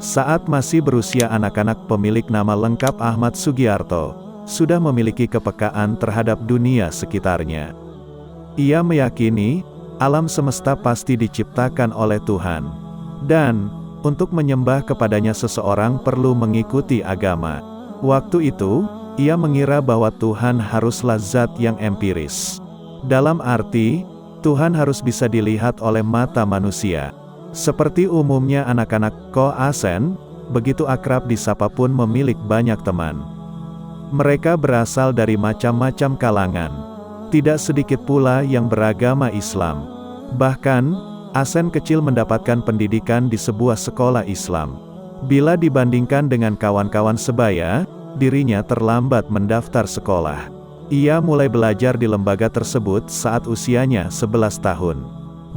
Saat masih berusia anak-anak, pemilik nama lengkap Ahmad Sugiarto sudah memiliki kepekaan terhadap dunia sekitarnya. Ia meyakini alam semesta pasti diciptakan oleh Tuhan, dan untuk menyembah kepadanya seseorang perlu mengikuti agama. Waktu itu, ia mengira bahwa Tuhan haruslah zat yang empiris. Dalam arti, Tuhan harus bisa dilihat oleh mata manusia. Seperti umumnya anak-anak Ko Asen, begitu akrab disapa pun memiliki banyak teman. Mereka berasal dari macam-macam kalangan. Tidak sedikit pula yang beragama Islam. Bahkan, Asen kecil mendapatkan pendidikan di sebuah sekolah Islam. Bila dibandingkan dengan kawan-kawan sebaya, dirinya terlambat mendaftar sekolah. Ia mulai belajar di lembaga tersebut saat usianya 11 tahun.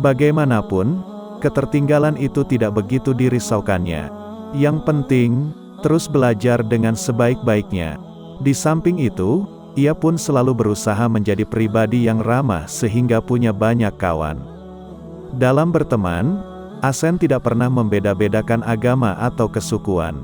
Bagaimanapun, ketertinggalan itu tidak begitu dirisaukannya. Yang penting, terus belajar dengan sebaik-baiknya. Di samping itu, ia pun selalu berusaha menjadi pribadi yang ramah sehingga punya banyak kawan. Dalam berteman, Asen tidak pernah membeda-bedakan agama atau kesukuan.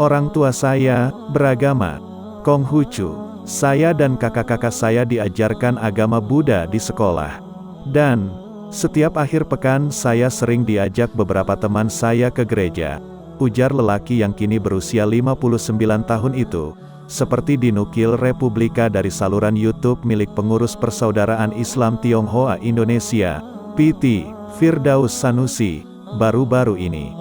Orang tua saya beragama Konghucu. Saya dan kakak-kakak saya diajarkan agama Buddha di sekolah. Dan setiap akhir pekan saya sering diajak beberapa teman saya ke gereja, ujar lelaki yang kini berusia 59 tahun itu, seperti dinukil Republika dari saluran YouTube milik pengurus Persaudaraan Islam Tionghoa Indonesia, PT Firdaus Sanusi, baru-baru ini.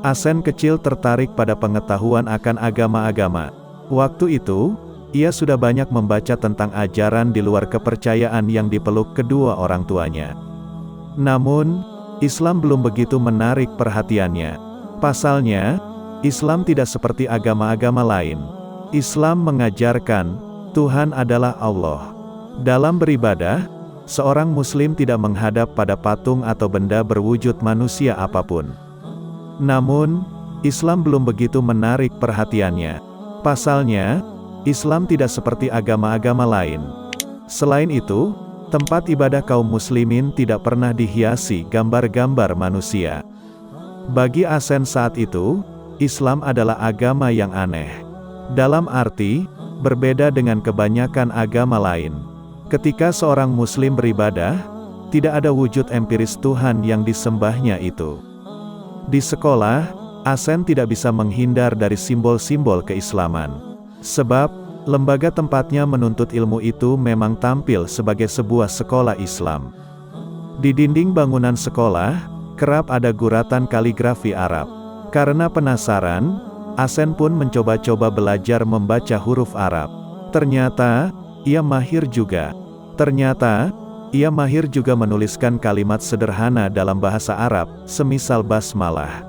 Asen kecil tertarik pada pengetahuan akan agama-agama. Waktu itu, ia sudah banyak membaca tentang ajaran di luar kepercayaan yang dipeluk kedua orang tuanya. Namun, Islam belum begitu menarik perhatiannya. Pasalnya, Islam tidak seperti agama-agama lain. Islam mengajarkan, Tuhan adalah Allah. Dalam beribadah, seorang Muslim tidak menghadap pada patung atau benda berwujud manusia apapun. Namun, Islam belum begitu menarik perhatiannya. Pasalnya, Islam tidak seperti agama-agama lain. Selain itu, tempat ibadah kaum muslimin tidak pernah dihiasi gambar-gambar manusia. Bagi Asen saat itu, Islam adalah agama yang aneh. Dalam arti, berbeda dengan kebanyakan agama lain. Ketika seorang muslim beribadah, tidak ada wujud empiris Tuhan yang disembahnya itu. Di sekolah, Asen tidak bisa menghindar dari simbol-simbol keislaman. Sebab, lembaga tempatnya menuntut ilmu itu memang tampil sebagai sebuah sekolah Islam. Di dinding bangunan sekolah, kerap ada guratan kaligrafi Arab. Karena penasaran, Asen pun mencoba-coba belajar membaca huruf Arab. Ternyata, ia mahir juga. Menuliskan kalimat sederhana dalam bahasa Arab, semisal basmalah.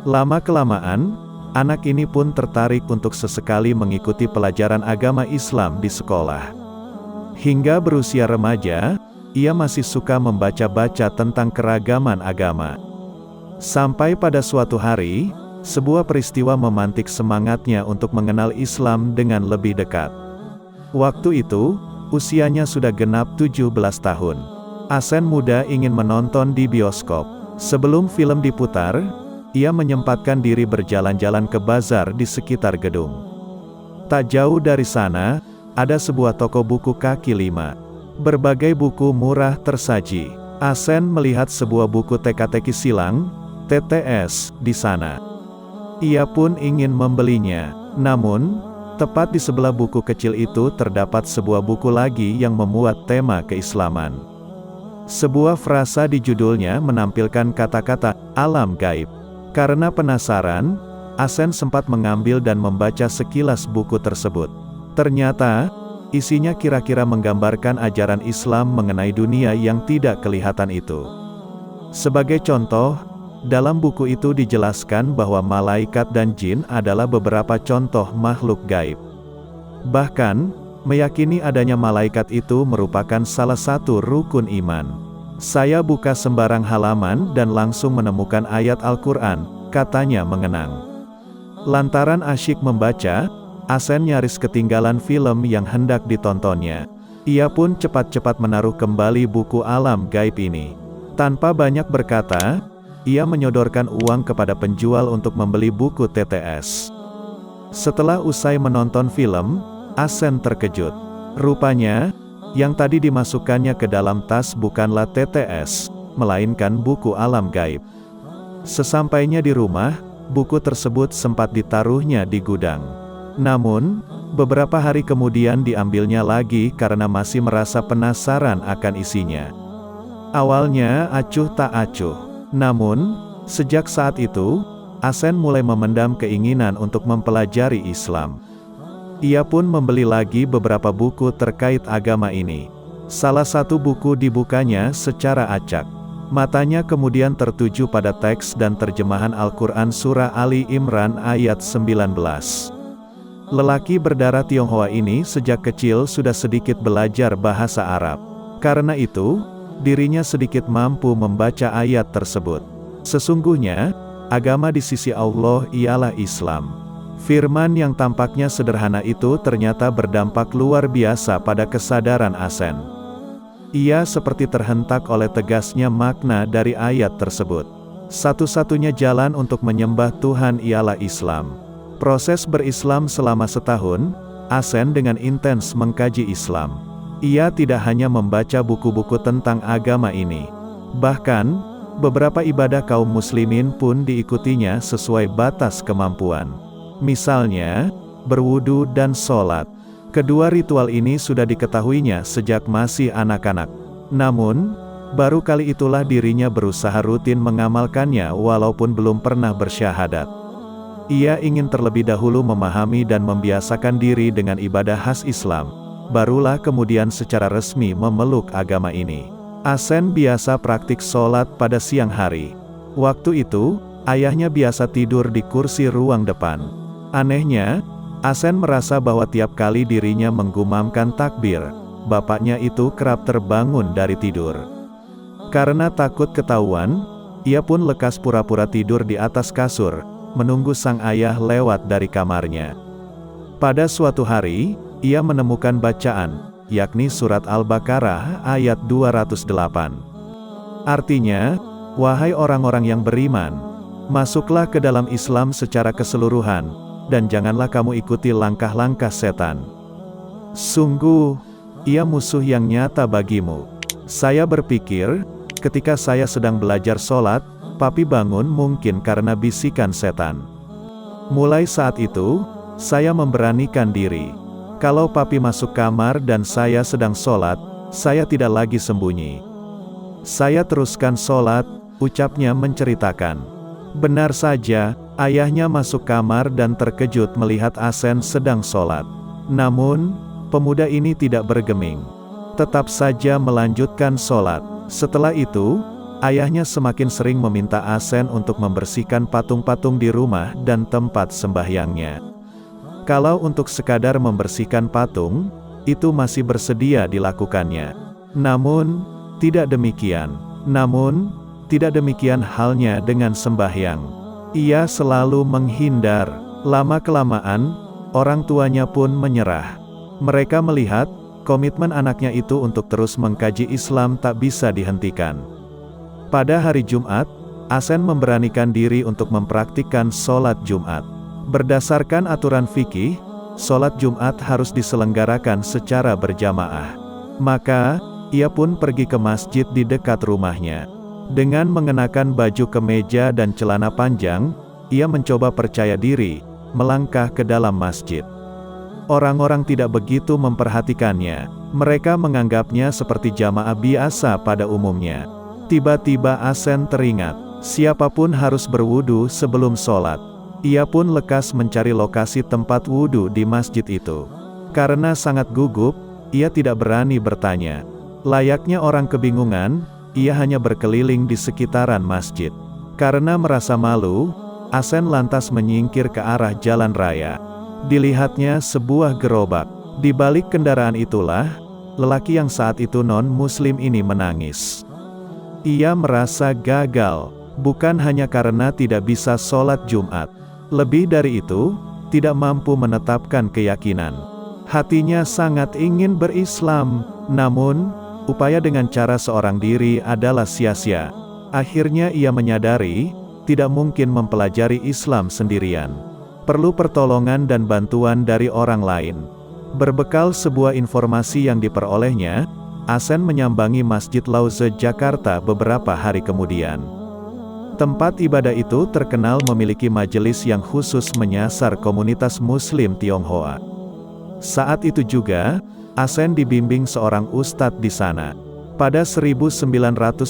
Lama-kelamaan, anak ini pun tertarik untuk sesekali mengikuti pelajaran agama Islam di sekolah. Hingga berusia remaja, ia masih suka membaca-baca tentang keragaman agama. Sampai pada suatu hari, sebuah peristiwa memantik semangatnya untuk mengenal Islam dengan lebih dekat. Waktu itu, usianya sudah genap 17 tahun. Asen muda ingin menonton di bioskop. Sebelum film diputar, ia menyempatkan diri berjalan-jalan ke bazar di sekitar gedung. Tak jauh dari sana, ada sebuah toko buku kaki lima. Berbagai buku murah tersaji. Asen melihat sebuah buku teka-teki silang, TTS, di sana. Ia pun ingin membelinya. Namun, tepat di sebelah buku kecil itu terdapat sebuah buku lagi yang memuat tema keislaman. Sebuah frasa di judulnya menampilkan kata-kata, alam gaib. Karena penasaran, Asen sempat mengambil dan membaca sekilas buku tersebut. Ternyata, isinya kira-kira menggambarkan ajaran Islam mengenai dunia yang tidak kelihatan itu. Sebagai contoh, dalam buku itu dijelaskan bahwa malaikat dan jin adalah beberapa contoh makhluk gaib. Bahkan, meyakini adanya malaikat itu merupakan salah satu rukun iman. Saya buka sembarang halaman dan langsung menemukan ayat Al-Quran, katanya mengenang. Lantaran asyik membaca, Asen nyaris ketinggalan film yang hendak ditontonnya. Ia pun cepat-cepat menaruh kembali buku alam gaib ini. Tanpa banyak berkata, ia menyodorkan uang kepada penjual untuk membeli buku TTS. Setelah usai menonton film, Asen terkejut. Rupanya, yang tadi dimasukkannya ke dalam tas bukanlah TTS, melainkan buku alam gaib. Sesampainya di rumah, buku tersebut sempat ditaruhnya di gudang. Namun, beberapa hari kemudian diambilnya lagi karena masih merasa penasaran akan isinya. Awalnya acuh tak acuh. Namun, sejak saat itu, Asen mulai memendam keinginan untuk mempelajari Islam. Ia pun membeli lagi beberapa buku terkait agama ini. Salah satu buku dibukanya secara acak. Matanya kemudian tertuju pada teks dan terjemahan Al-Quran Surah Ali Imran ayat 19. Lelaki berdarah Tionghoa ini sejak kecil sudah sedikit belajar bahasa Arab. Karena itu, dirinya sedikit mampu membaca ayat tersebut. Sesungguhnya, agama di sisi Allah ialah Islam. Firman yang tampaknya sederhana itu ternyata berdampak luar biasa pada kesadaran Asen. Ia seperti terhentak oleh tegasnya makna dari ayat tersebut. Satu-satunya jalan untuk menyembah Tuhan ialah Islam. Proses berislam selama setahun, Asen dengan intens mengkaji Islam. Ia tidak hanya membaca buku-buku tentang agama ini. Bahkan, beberapa ibadah kaum muslimin pun diikutinya sesuai batas kemampuan. Misalnya, berwudu dan sholat. Kedua ritual ini sudah diketahuinya sejak masih anak-anak. Namun, baru kali itulah dirinya berusaha rutin mengamalkannya walaupun belum pernah bersyahadat. Ia ingin terlebih dahulu memahami dan membiasakan diri dengan ibadah khas Islam, barulah kemudian secara resmi memeluk agama ini. Asen biasa praktik sholat pada siang hari. Waktu itu, ayahnya biasa tidur di kursi ruang depan. Anehnya, Asen merasa bahwa tiap kali dirinya menggumamkan takbir, bapaknya itu kerap terbangun dari tidur. Karena takut ketahuan, ia pun lekas pura-pura tidur di atas kasur, menunggu sang ayah lewat dari kamarnya. Pada suatu hari, ia menemukan bacaan, yakni surat Al-Baqarah ayat 208. Artinya, wahai orang-orang yang beriman, masuklah ke dalam Islam secara keseluruhan, dan janganlah kamu ikuti langkah-langkah setan. Sungguh, ia musuh yang nyata bagimu. Saya berpikir, ketika saya sedang belajar sholat, papi bangun mungkin karena bisikan setan. Mulai saat itu, saya memberanikan diri. Kalau papi masuk kamar dan saya sedang sholat, saya tidak lagi sembunyi. Saya teruskan sholat, ucapnya menceritakan. Benar saja, ayahnya masuk kamar dan terkejut melihat Asen sedang sholat. Namun, pemuda ini tidak bergeming. Tetap saja melanjutkan sholat. Setelah itu, ayahnya semakin sering meminta Asen untuk membersihkan patung-patung di rumah dan tempat sembahyangnya. Kalau untuk sekadar membersihkan patung, itu masih bersedia dilakukannya. Namun, tidak demikian halnya dengan sembahyang. Ia selalu menghindar. Lama-kelamaan, orang tuanya pun menyerah. Mereka melihat, komitmen anaknya itu untuk terus mengkaji Islam tak bisa dihentikan. Pada hari Jumat, Asen memberanikan diri untuk mempraktikkan sholat Jumat. Berdasarkan aturan fikih, sholat Jumat harus diselenggarakan secara berjamaah. Maka, ia pun pergi ke masjid di dekat rumahnya. Dengan mengenakan baju kemeja dan celana panjang, ia mencoba percaya diri, melangkah ke dalam masjid. Orang-orang tidak begitu memperhatikannya. Mereka menganggapnya seperti jamaah biasa pada umumnya. Tiba-tiba Asen teringat, siapapun harus berwudu sebelum sholat. Ia pun lekas mencari lokasi tempat wudu di masjid itu. Karena sangat gugup, ia tidak berani bertanya. Layaknya orang kebingungan, ia hanya berkeliling di sekitaran masjid. Karena merasa malu, Asen lantas menyingkir ke arah jalan raya. Dilihatnya sebuah gerobak. Di balik kendaraan itulah, lelaki yang saat itu non-muslim ini menangis. Ia merasa gagal, bukan hanya karena tidak bisa sholat Jumat. Lebih dari itu, tidak mampu menetapkan keyakinan. Hatinya sangat ingin berislam, namun, upaya dengan cara seorang diri adalah sia-sia. Akhirnya ia menyadari, tidak mungkin mempelajari Islam sendirian. Perlu pertolongan dan bantuan dari orang lain. Berbekal sebuah informasi yang diperolehnya, Ahsan menyambangi Masjid Lauze Jakarta beberapa hari kemudian. Tempat ibadah itu terkenal memiliki majelis yang khusus menyasar komunitas Muslim Tionghoa. Saat itu juga, Ahsan dibimbing seorang ustadz di sana. Pada 1996,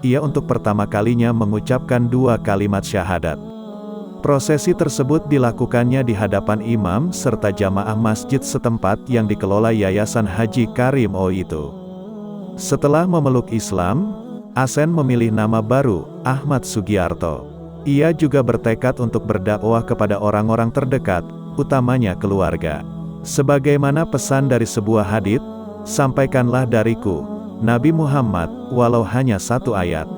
ia untuk pertama kalinya mengucapkan 2 kalimat syahadat. Prosesi tersebut dilakukannya di hadapan imam serta jamaah masjid setempat yang dikelola Yayasan Haji Karim O itu. Setelah memeluk Islam, Ahsan memilih nama baru, Ahmad Sugiarto. Ia juga bertekad untuk berdakwah kepada orang-orang terdekat, utamanya keluarga. Sebagaimana pesan dari sebuah hadits, sampaikanlah dariku, Nabi Muhammad, walau hanya 1 ayat.